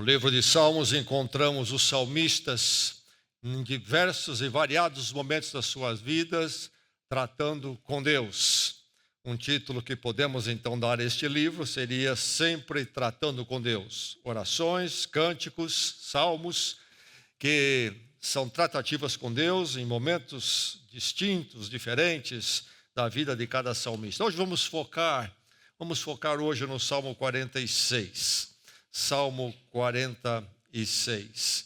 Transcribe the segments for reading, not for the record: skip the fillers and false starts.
livro de Salmos encontramos os salmistas em diversos e variados momentos das suas vidas, tratando com Deus. Um título que podemos então dar a este livro seria Sempre Tratando com Deus. Orações, cânticos, salmos, que são tratativas com Deus em momentos distintos, diferentes da vida de cada salmista. Hoje vamos focar hoje no Salmo 46. Salmo 46.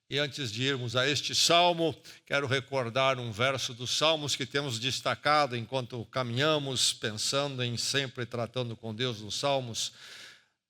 E antes de irmos a este salmo, quero recordar um verso dos salmos que temos destacado enquanto caminhamos, pensando em sempre tratando com Deus nos salmos.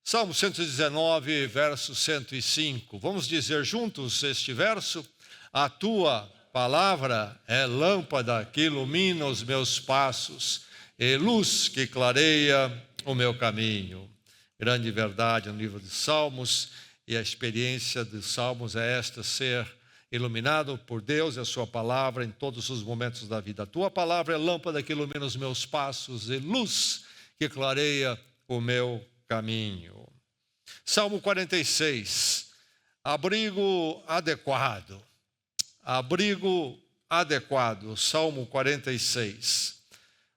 Salmo 119, verso 105. Vamos dizer juntos este verso? A tua palavra é lâmpada que ilumina os meus passos e luz que clareia o meu caminho. Grande verdade no livro de Salmos, e a experiência dos Salmos é esta: ser iluminado por Deus e a sua palavra em todos os momentos da vida. A tua palavra é lâmpada que ilumina os meus passos e luz que clareia o meu caminho. Salmo 46, abrigo adequado. Abrigo adequado, Salmo 46.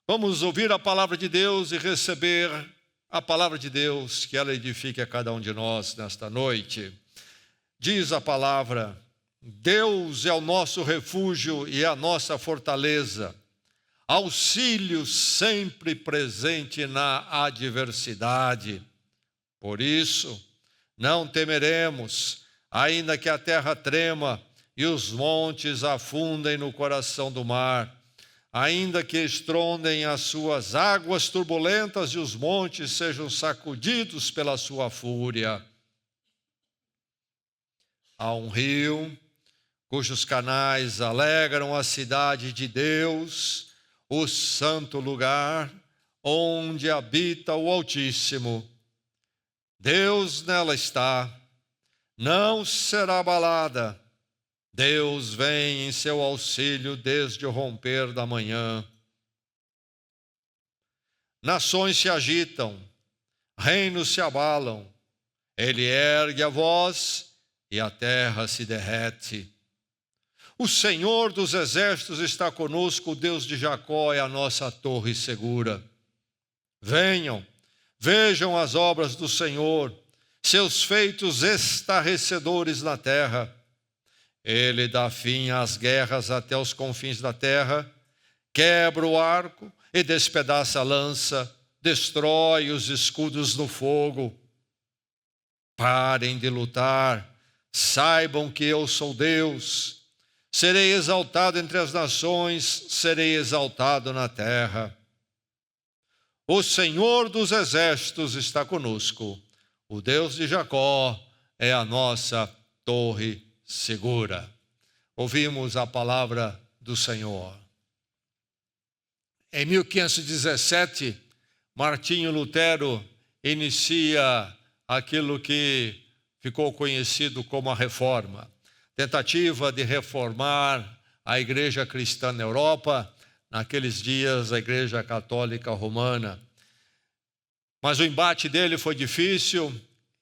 Vamos ouvir a palavra de Deus e receber a palavra de Deus, que ela edifique a cada um de nós nesta noite. Diz a palavra: Deus é o nosso refúgio e a nossa fortaleza, auxílio sempre presente na adversidade. Por isso, não temeremos, ainda que a terra trema e os montes afundem no coração do mar, ainda que estrondem as suas águas turbulentas e os montes sejam sacudidos pela sua fúria. Há um rio cujos canais alegram a cidade de Deus, o santo lugar onde habita o Altíssimo. Deus nela está, não será abalada. Deus vem em seu auxílio desde o romper da manhã. Nações se agitam, reinos se abalam. Ele ergue a voz e a terra se derrete. O Senhor dos exércitos está conosco, o Deus de Jacó é a nossa torre segura. Venham, vejam as obras do Senhor, seus feitos estarrecedores na terra. Ele dá fim às guerras até os confins da terra, quebra o arco e despedaça a lança, destrói os escudos no fogo. Parem de lutar, saibam que eu sou Deus. Serei exaltado entre as nações, serei exaltado na terra. O Senhor dos exércitos está conosco, o Deus de Jacó é a nossa torre segura. Ouvimos a palavra do Senhor. Em 1517, Martinho Lutero inicia aquilo que ficou conhecido como a Reforma, tentativa de reformar a igreja cristã na Europa, naqueles dias a igreja católica romana. Mas o embate dele foi difícil.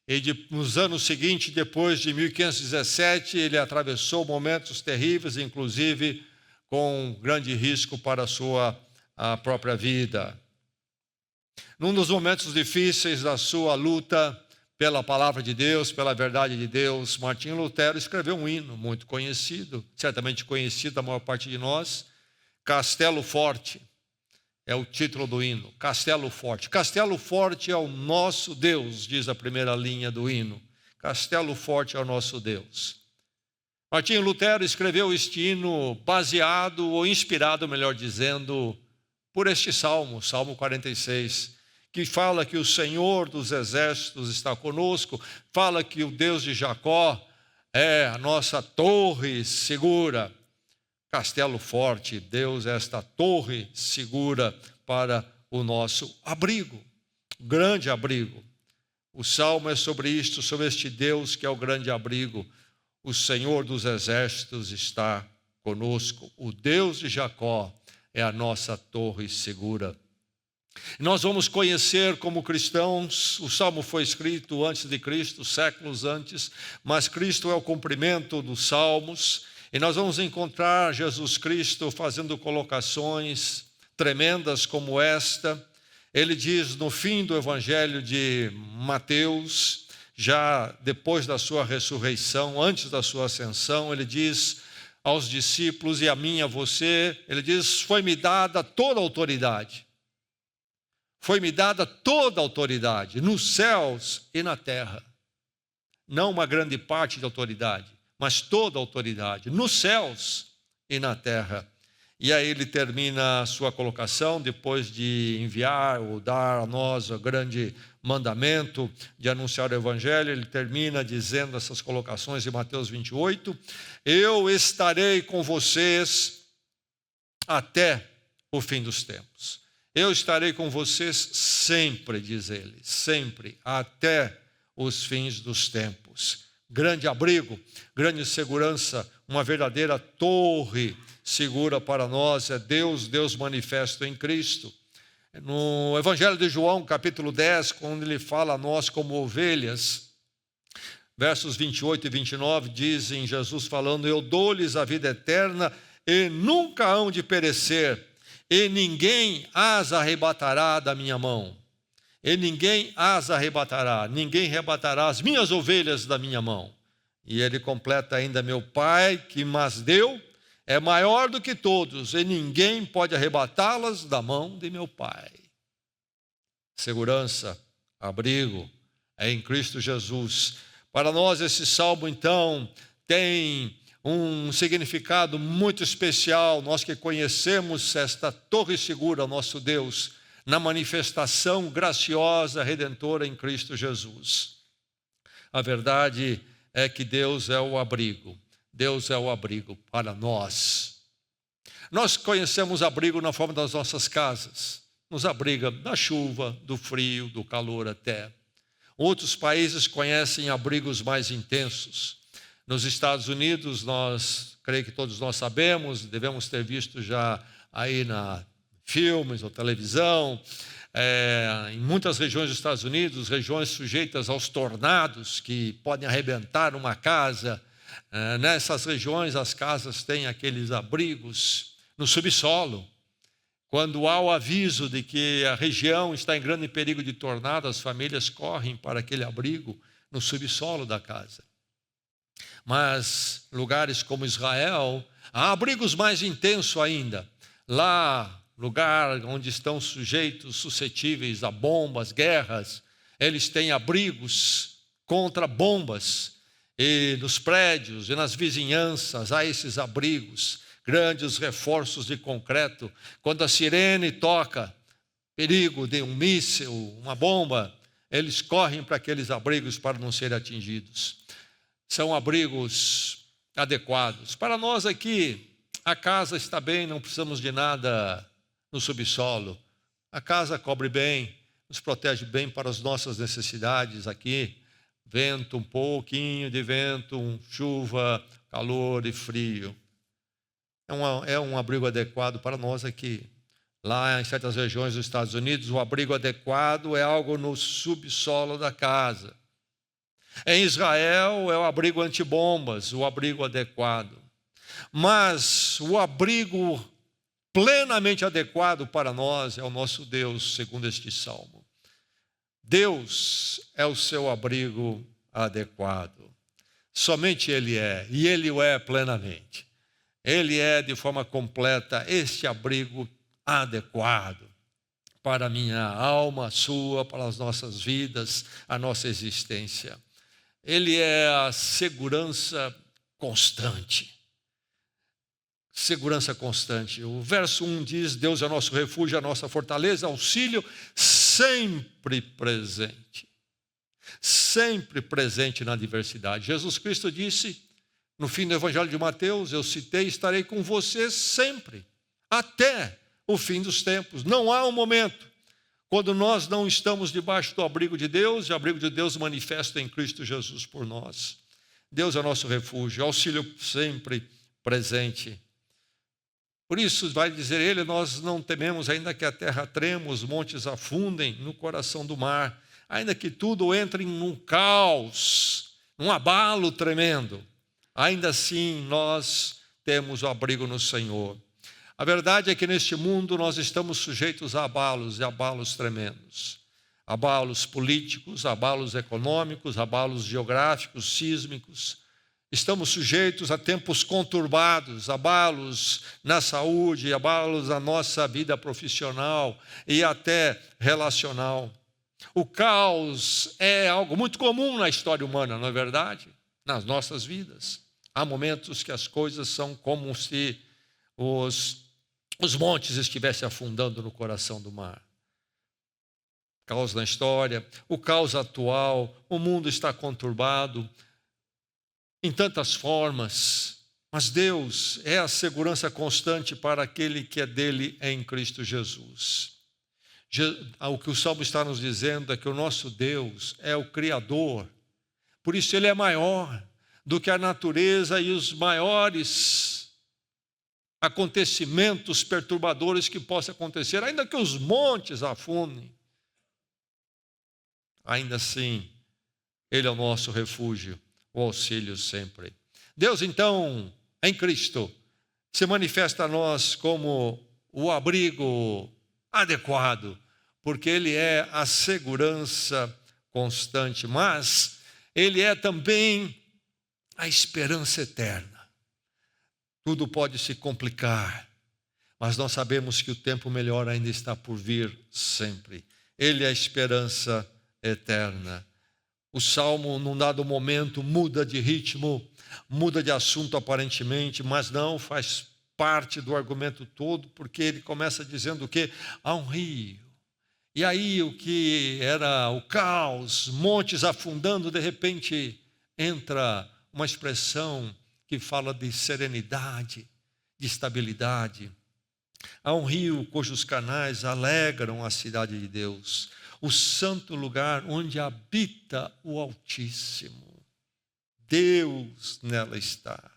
E nos anos seguintes, depois de 1517, ele atravessou momentos terríveis, inclusive com grande risco para a própria vida. Num dos momentos difíceis da sua luta pela palavra de Deus, pela verdade de Deus, Martinho Lutero escreveu um hino muito conhecido, certamente conhecido da maior parte de nós, Castelo Forte. É o título do hino, Castelo Forte. Castelo Forte é o nosso Deus, diz a primeira linha do hino. Castelo Forte é o nosso Deus. Martinho Lutero escreveu este hino baseado, ou inspirado, melhor dizendo, por este salmo, Salmo 46, que fala que o Senhor dos exércitos está conosco, fala que o Deus de Jacó é a nossa torre segura. Castelo forte, Deus é esta torre segura para o nosso abrigo, grande abrigo. O salmo é sobre isto, sobre este Deus que é o grande abrigo. O Senhor dos exércitos está conosco. O Deus de Jacó é a nossa torre segura. Nós vamos conhecer como cristãos, o Salmo foi escrito antes de Cristo, séculos antes, mas Cristo é o cumprimento dos Salmos, e nós vamos encontrar Jesus Cristo fazendo colocações tremendas como esta. Ele diz no fim do Evangelho de Mateus, já depois da sua ressurreição, antes da sua ascensão, ele diz aos discípulos e a mim, a você, ele diz: foi-me dada toda a autoridade. Foi-me dada toda a autoridade nos céus e na terra. Não uma grande parte de autoridade, mas toda a autoridade nos céus e na terra. E aí ele termina a sua colocação, depois de enviar ou dar a nós o grande mandamento de anunciar o Evangelho, ele termina dizendo essas colocações em Mateus 28, eu estarei com vocês até o fim dos tempos. Eu estarei com vocês sempre, diz ele, sempre, até os fins dos tempos. Grande abrigo, grande segurança, uma verdadeira torre segura para nós, é Deus, Deus manifesto em Cristo. No Evangelho de João, capítulo 10, quando ele fala a nós como ovelhas, versos 28 e 29, dizem Jesus falando, eu dou-lhes a vida eterna e nunca hão de perecer, e ninguém as arrebatará da minha mão. E ninguém as arrebatará, ninguém arrebatará as minhas ovelhas da minha mão. E ele completa ainda, meu Pai que mas deu, é maior do que todos, e ninguém pode arrebatá-las da mão de meu Pai. Segurança, abrigo, é em Cristo Jesus. Para nós esse salmo então tem um significado muito especial, nós que conhecemos esta torre segura, nosso Deus, na manifestação graciosa, redentora em Cristo Jesus. A verdade é que Deus é o abrigo, Deus é o abrigo para nós. Nós conhecemos abrigo na forma das nossas casas, nos abriga da chuva, do frio, do calor até. Outros países conhecem abrigos mais intensos. Nos Estados Unidos, creio que todos nós sabemos, devemos ter visto já aí na filmes ou televisão, em muitas regiões dos Estados Unidos, regiões sujeitas aos tornados que podem arrebentar uma casa. Nessas regiões as casas têm aqueles abrigos no subsolo. Quando há o aviso de que a região está em grande perigo de tornado, as famílias correm para aquele abrigo no subsolo da casa. Mas lugares como Israel, há abrigos mais intensos ainda. Lá, lugar onde estão sujeitos, suscetíveis a bombas, guerras, eles têm abrigos contra bombas. E nos prédios e nas vizinhanças há esses abrigos, grandes reforços de concreto. Quando a sirene toca, perigo de um míssil, uma bomba, eles correm para aqueles abrigos para não serem atingidos. São abrigos adequados. Para nós aqui, a casa está bem, não precisamos de nada no subsolo. A casa cobre bem, nos protege bem para as nossas necessidades aqui. Vento, um pouquinho de vento, chuva, calor e frio. É um abrigo adequado para nós aqui. Lá em certas regiões dos Estados Unidos, o abrigo adequado é algo no subsolo da casa. Em Israel é o abrigo antibombas, o abrigo adequado. Mas o abrigo plenamente adequado para nós é o nosso Deus, segundo este salmo. Deus é o seu abrigo adequado. Somente Ele é, e Ele o é plenamente. Ele é de forma completa este abrigo adequado para a minha alma, a sua, para as nossas vidas, a nossa existência. Ele é a segurança constante. Segurança constante. O verso 1 diz, Deus é nosso refúgio, a nossa fortaleza, auxílio sempre presente. Sempre presente na adversidade. Jesus Cristo disse, no fim do Evangelho de Mateus, eu citei, estarei com vocês sempre, até o fim dos tempos. Não há um momento quando nós não estamos debaixo do abrigo de Deus, e o abrigo de Deus manifesta em Cristo Jesus por nós. Deus é nosso refúgio, auxílio sempre presente. Por isso, vai dizer ele, nós não tememos, ainda que a terra trema, os montes afundem no coração do mar, ainda que tudo entre num caos, num abalo tremendo, ainda assim nós temos o abrigo no Senhor. A verdade é que neste mundo nós estamos sujeitos a abalos e abalos tremendos. Abalos políticos, abalos econômicos, abalos geográficos, sísmicos. Estamos sujeitos a tempos conturbados, abalos na saúde, abalos na nossa vida profissional e até relacional. O caos é algo muito comum na história humana, não é verdade? Nas nossas vidas. Há momentos que as coisas são como se os montes estivessem afundando no coração do mar. Caos na história, o caos atual, o mundo está conturbado em tantas formas, mas Deus é a segurança constante para aquele que é dele em Cristo Jesus. O que o Salmo está nos dizendo é que o nosso Deus é o Criador, por isso Ele é maior do que a natureza e os maiores acontecimentos perturbadores que possam acontecer, ainda que os montes afundem. Ainda assim, Ele é o nosso refúgio, o auxílio sempre. Deus, então, em Cristo, se manifesta a nós como o abrigo adequado, porque Ele é a segurança constante, mas Ele é também a esperança eterna. Tudo pode se complicar, mas nós sabemos que o tempo melhor ainda está por vir sempre. Ele é a esperança eterna. O Salmo, num dado momento, muda de ritmo, muda de assunto aparentemente, mas não faz parte do argumento todo, porque ele começa dizendo o quê? Há um rio. E aí o que era o caos, montes afundando, de repente entra uma expressão que fala de serenidade, de estabilidade. Há um rio cujos canais alegram a cidade de Deus, o santo lugar onde habita o Altíssimo. Deus nela está,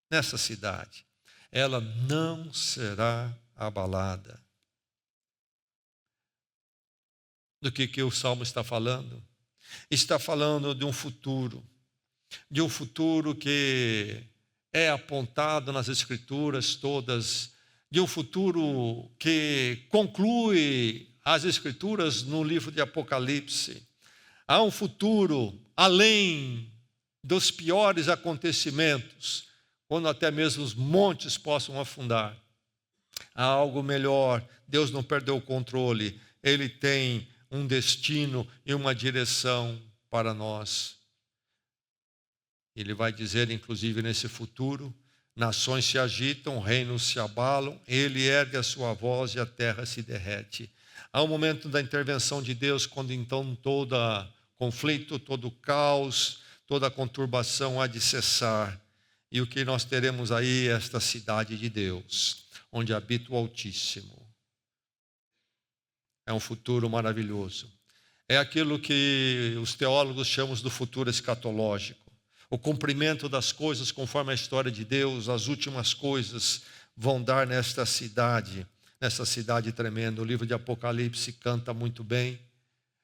nessa cidade. Ela não será abalada. Do que o Salmo está falando? Está falando de um futuro que é apontado nas Escrituras todas, de um futuro que conclui as Escrituras no livro de Apocalipse. Há um futuro além dos piores acontecimentos, quando até mesmo os montes possam afundar. Há algo melhor. Deus não perdeu o controle. Ele tem um destino e uma direção para nós. Ele vai dizer, inclusive, nesse futuro, nações se agitam, reinos se abalam, ele ergue a sua voz e a terra se derrete. Há um momento da intervenção de Deus, quando então todo conflito, todo caos, toda conturbação há de cessar. E o que nós teremos aí é esta cidade de Deus, onde habita o Altíssimo. É um futuro maravilhoso. É aquilo que os teólogos chamam do futuro escatológico. O cumprimento das coisas conforme a história de Deus, as últimas coisas vão dar nessa cidade tremenda. O livro de Apocalipse canta muito bem.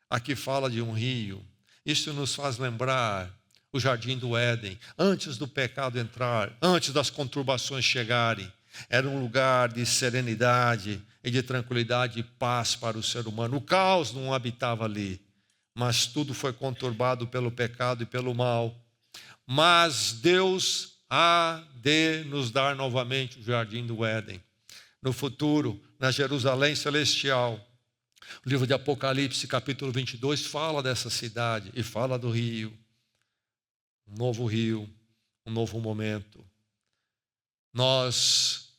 Aqui fala de um rio. Isso nos faz lembrar o jardim do Éden. Antes do pecado entrar, antes das conturbações chegarem, era um lugar de serenidade e de tranquilidade e paz para o ser humano. O caos não habitava ali, mas tudo foi conturbado pelo pecado e pelo mal. Mas Deus há de nos dar novamente o jardim do Éden. No futuro, na Jerusalém celestial. O livro de Apocalipse, capítulo 22, fala dessa cidade e fala do rio. Um novo rio, um novo momento. Nós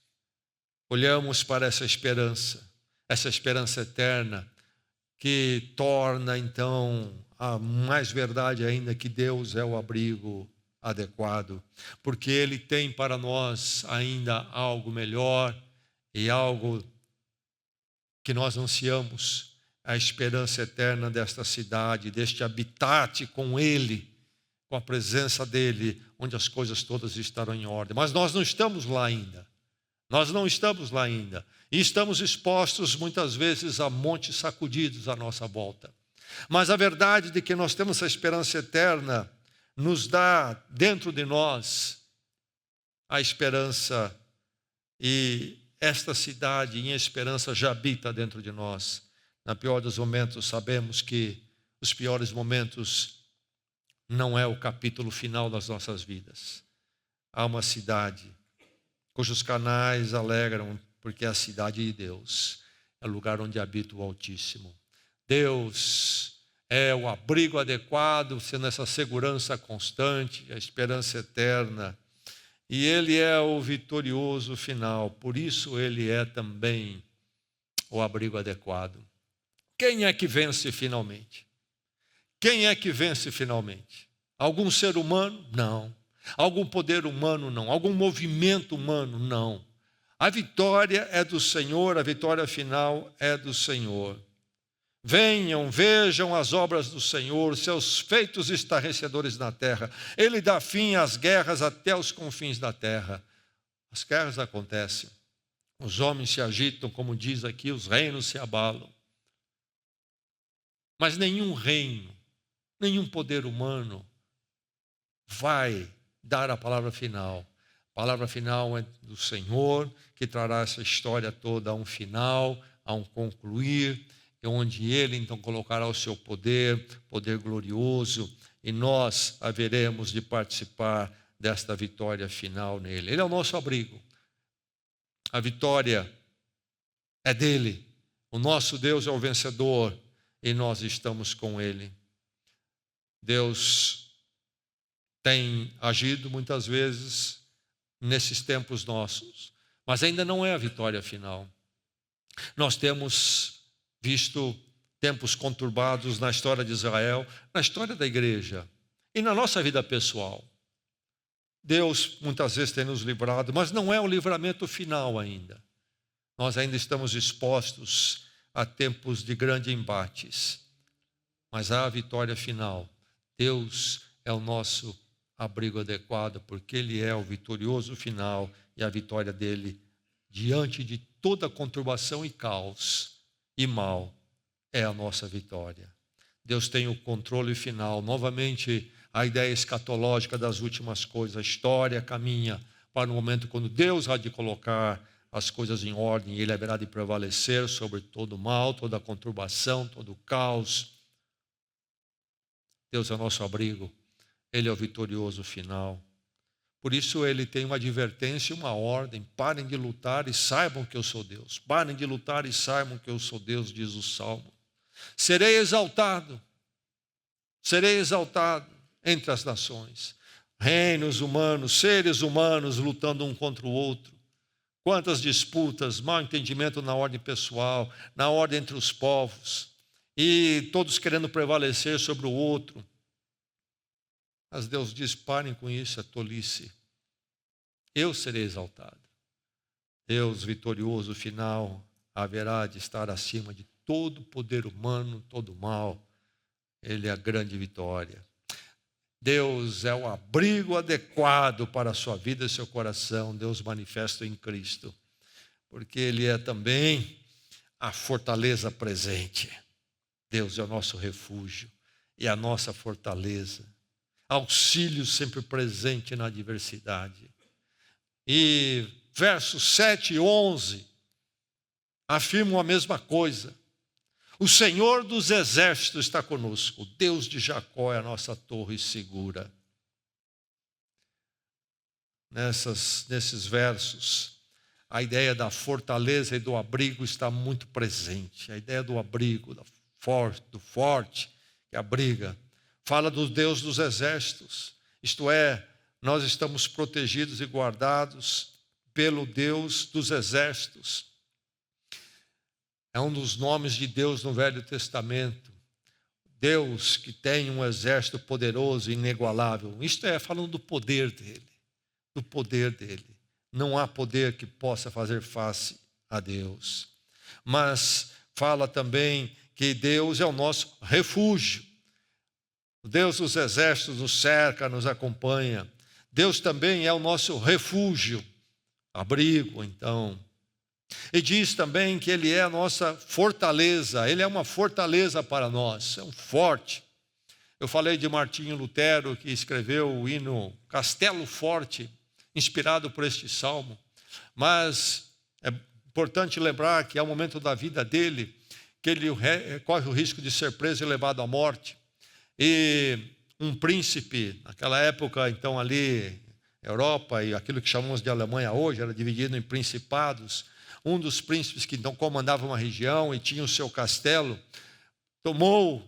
olhamos para essa esperança eterna, que torna então a mais verdade ainda que Deus é o abrigo adequado, porque Ele tem para nós ainda algo melhor e algo que nós ansiamos, a esperança eterna desta cidade, deste habitat com Ele, com a presença dEle, onde as coisas todas estarão em ordem. Mas nós não estamos lá ainda. Nós não estamos lá ainda. E estamos expostos muitas vezes a montes sacudidos à nossa volta. Mas a verdade de que nós temos essa esperança eterna nos dá dentro de nós a esperança, e esta cidade em esperança já habita dentro de nós. Na pior dos momentos, sabemos que os piores momentos não é o capítulo final das nossas vidas. Há uma cidade cujos canais alegram, porque é a cidade de Deus, é o lugar onde habita o Altíssimo. Deus é o abrigo adequado, sendo essa segurança constante, a esperança eterna. E Ele é o vitorioso final, por isso Ele é também o abrigo adequado. Quem é que vence finalmente? Quem é que vence finalmente? Algum ser humano? Não. Algum poder humano? Não. Algum movimento humano? Não. A vitória é do Senhor, a vitória final é do Senhor. Venham, vejam as obras do Senhor, seus feitos estarrecedores na terra. Ele dá fim às guerras até os confins da terra. As guerras acontecem, os homens se agitam, como diz aqui, os reinos se abalam. Mas nenhum reino, nenhum poder humano vai dar a palavra final. A palavra final é do Senhor, que trará essa história toda a um final, a um concluir, onde Ele então colocará o seu poder glorioso, e nós haveremos de participar desta vitória final nele. Ele é o nosso abrigo. A vitória é dele. O nosso Deus é o vencedor e nós estamos com Ele. Deus tem agido muitas vezes nesses tempos nossos, mas ainda não é a vitória final. Nós temos visto tempos conturbados na história de Israel, na história da igreja e na nossa vida pessoal. Deus muitas vezes tem nos livrado, mas não é o livramento final ainda. Nós ainda estamos expostos a tempos de grandes embates, mas há a vitória final. Deus é o nosso abrigo adequado, porque Ele é o vitorioso final, e a vitória dele diante de toda conturbação e caos e mal é a nossa vitória. Deus tem o controle final. Novamente, a ideia escatológica das últimas coisas. A história caminha para o momento quando Deus há de colocar as coisas em ordem, e Ele haverá de prevalecer sobre todo o mal, toda a conturbação, todo o caos. Deus é o nosso abrigo. Ele é o vitorioso final. Por isso Ele tem uma advertência e uma ordem: parem de lutar e saibam que eu sou Deus. Parem de lutar e saibam que eu sou Deus, diz o Salmo. Serei exaltado entre as nações. Reinos humanos, seres humanos lutando um contra o outro. Quantas disputas, mau entendimento na ordem pessoal, na ordem entre os povos, e todos querendo prevalecer sobre o outro. Mas Deus diz: parem com isso, é tolice. Eu serei exaltado. Deus vitorioso final haverá de estar acima de todo poder humano, todo mal. Ele é a grande vitória. Deus é o abrigo adequado para a sua vida e seu coração. Deus manifesto em Cristo, porque Ele é também a fortaleza presente. Deus é o nosso refúgio e a nossa fortaleza. Auxílio sempre presente na adversidade. E versos 7 e 11 afirmam a mesma coisa. O Senhor dos exércitos está conosco. O Deus de Jacó é a nossa torre segura. Nesses versos, a ideia da fortaleza e do abrigo está muito presente. A ideia do abrigo, do forte que abriga. Fala do Deus dos exércitos. Isto é, nós estamos protegidos e guardados pelo Deus dos exércitos. É um dos nomes de Deus no Velho Testamento. Deus que tem um exército poderoso e inigualável. Isto é, falando do poder dele. Do poder dele. Não há poder que possa fazer face a Deus. Mas fala também que Deus é o nosso refúgio. O Deus dos exércitos nos cerca, nos acompanha. Deus também é o nosso refúgio. abrigo, então. E diz também que ele é a nossa fortaleza, ele é uma fortaleza para nós, é um forte. Eu falei de Martinho Lutero, que escreveu o hino Castelo Forte, inspirado por este salmo. Mas é importante lembrar que há um momento da vida dele que ele corre o risco de ser preso e levado à morte. E um príncipe, naquela época, então ali, Europa e aquilo que chamamos de Alemanha hoje, era dividido em principados. Um dos príncipes que então comandava uma região e tinha o seu castelo, tomou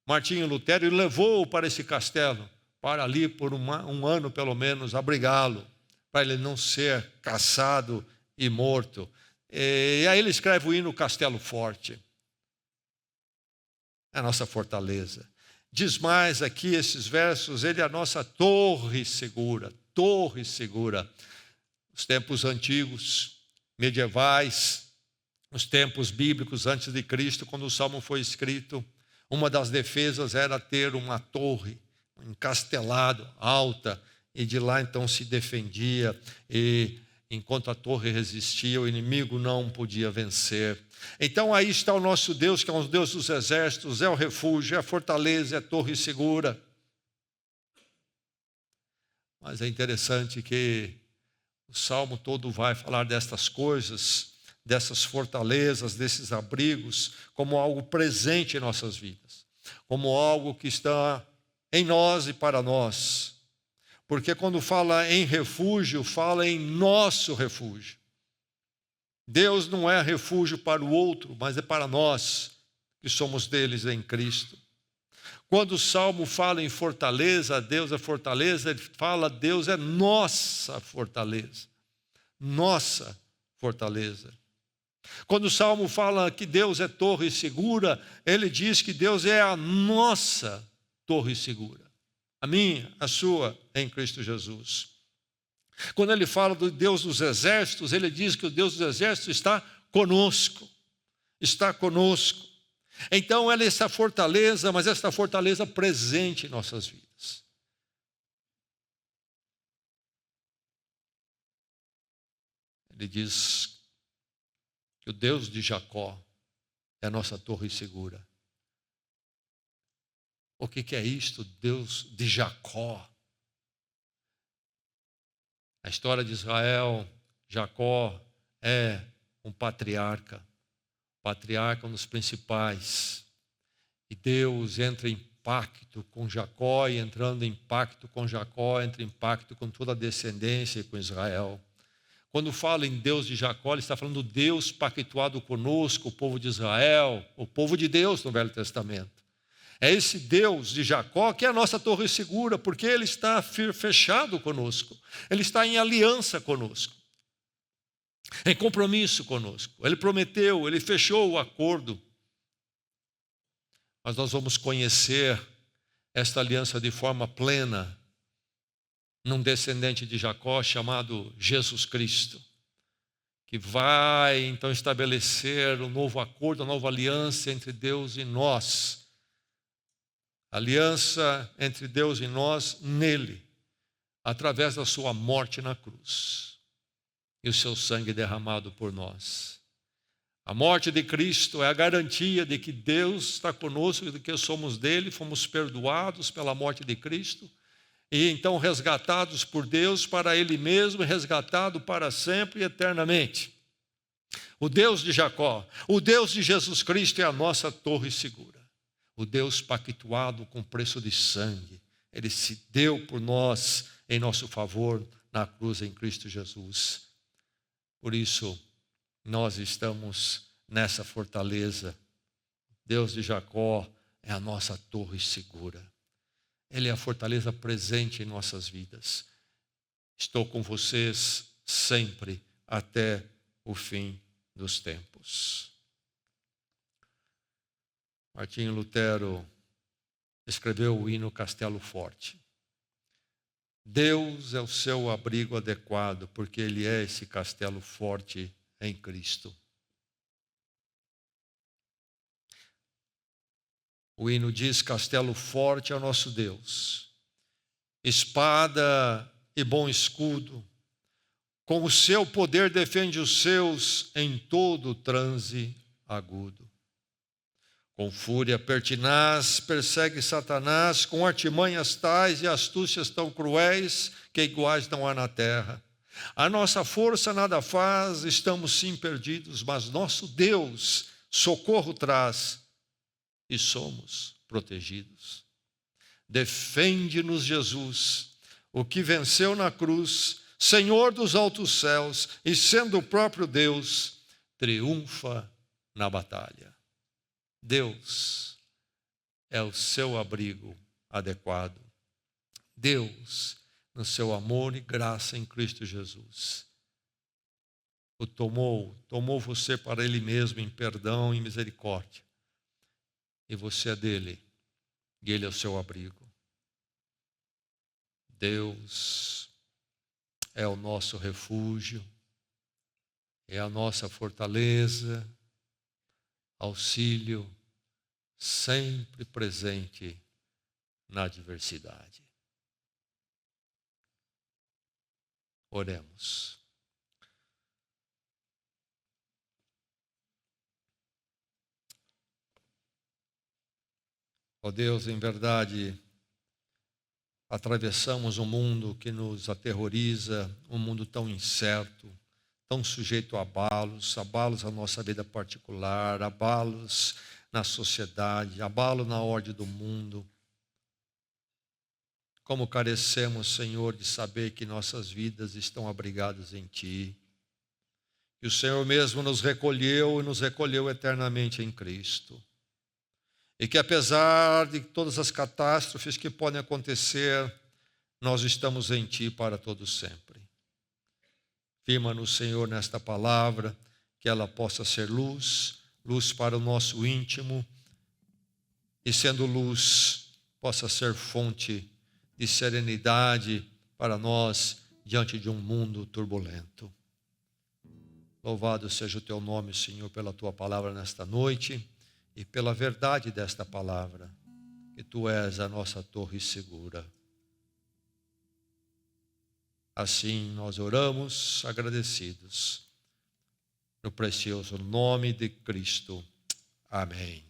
Martinho Lutero e levou-o para esse castelo, para ali por um ano pelo menos abrigá-lo, para ele não ser caçado e morto. E aí ele escreve o hino Castelo Forte, é a nossa fortaleza. Diz mais aqui esses versos, ele é a nossa torre segura, torre segura. Os tempos antigos, medievais, os tempos bíblicos antes de Cristo, quando o Salmo foi escrito, uma das defesas era ter uma torre, um encastelado, alta, e de lá então se defendia, e enquanto a torre resistia, o inimigo não podia vencer. Então aí está o nosso Deus, que é o Deus dos exércitos, é o refúgio, é a fortaleza, é a torre segura. Mas é interessante que o Salmo todo vai falar destas coisas, dessas fortalezas, desses abrigos, como algo presente em nossas vidas, como algo que está em nós e para nós. Porque quando fala em refúgio, fala em nosso refúgio. Deus não é refúgio para o outro, mas é para nós, que somos deles em Cristo. Quando o Salmo fala em fortaleza, Deus é fortaleza, ele fala Deus é nossa fortaleza. Nossa fortaleza. Quando o Salmo fala que Deus é torre segura, ele diz que Deus é a nossa torre segura. A minha, a sua, em Cristo Jesus. Quando ele fala do Deus dos exércitos, ele diz que o Deus dos exércitos está conosco. Está conosco. Então ela é essa fortaleza, mas essa fortaleza presente em nossas vidas. Ele diz que o Deus de Jacó é a nossa torre segura. O que é isto, Deus de Jacó? A história de Israel, Jacó é um patriarca um dos principais. E Deus entra em pacto com Jacó, e entrando em pacto com Jacó, entra em pacto com toda a descendência e com Israel. Quando fala em Deus de Jacó, ele está falando do Deus pactuado conosco, o povo de Israel, o povo de Deus no Velho Testamento. É esse Deus de Jacó que é a nossa torre segura, porque ele está fechado conosco, ele está em aliança conosco, em compromisso conosco. Ele prometeu, ele fechou o acordo. Mas nós vamos conhecer esta aliança de forma plena num descendente de Jacó chamado Jesus Cristo, que vai então estabelecer um novo acordo, uma nova aliança entre Deus e nós. Aliança entre Deus e nós nele, através da sua morte na cruz e o seu sangue derramado por nós. A morte de Cristo é a garantia de que Deus está conosco e de que somos dele, fomos perdoados pela morte de Cristo e então resgatados por Deus para ele mesmo, resgatado para sempre e eternamente. O Deus de Jacó, o Deus de Jesus Cristo é a nossa torre segura. O Deus pactuado com preço de sangue. Ele se deu por nós em nosso favor na cruz em Cristo Jesus. Por isso, nós estamos nessa fortaleza. Deus de Jacó é a nossa torre segura. Ele é a fortaleza presente em nossas vidas. Estou com vocês sempre até o fim dos tempos. Martinho Lutero escreveu o hino Castelo Forte. Deus é o seu abrigo adequado, porque ele é esse castelo forte em Cristo. O hino diz: castelo forte é o nosso Deus, espada e bom escudo, com o seu poder defende os seus em todo transe agudo. Com fúria pertinaz persegue Satanás, com artimanhas tais e astúcias tão cruéis que iguais não há na terra. A nossa força nada faz, estamos sim perdidos, mas nosso Deus socorro traz e somos protegidos. Defende-nos, Jesus, o que venceu na cruz, Senhor dos altos céus, e sendo o próprio Deus, triunfa na batalha. Deus é o seu abrigo adequado. Deus, no seu amor e graça em Cristo Jesus, o tomou você para Ele mesmo em perdão e misericórdia. E você é dele, e Ele é o seu abrigo. Deus é o nosso refúgio, é a nossa fortaleza, auxílio sempre presente na adversidade. Oremos. Ó Deus, em verdade, atravessamos um mundo que nos aterroriza, um mundo tão incerto, tão sujeito a abalos à nossa vida particular, abalos na sociedade, abalo na ordem do mundo. Como carecemos, Senhor, de saber que nossas vidas estão abrigadas em Ti, que o Senhor mesmo nos recolheu e nos recolheu eternamente em Cristo. E que apesar de todas as catástrofes que podem acontecer, nós estamos em Ti para todo sempre. Firma-nos, Senhor, nesta palavra, que ela possa ser luz para o nosso íntimo, e sendo luz, possa ser fonte de serenidade para nós diante de um mundo turbulento. Louvado seja o Teu nome, Senhor, pela Tua palavra nesta noite e pela verdade desta palavra, que Tu és a nossa torre segura. Assim nós oramos agradecidos, no precioso nome de Cristo. Amém.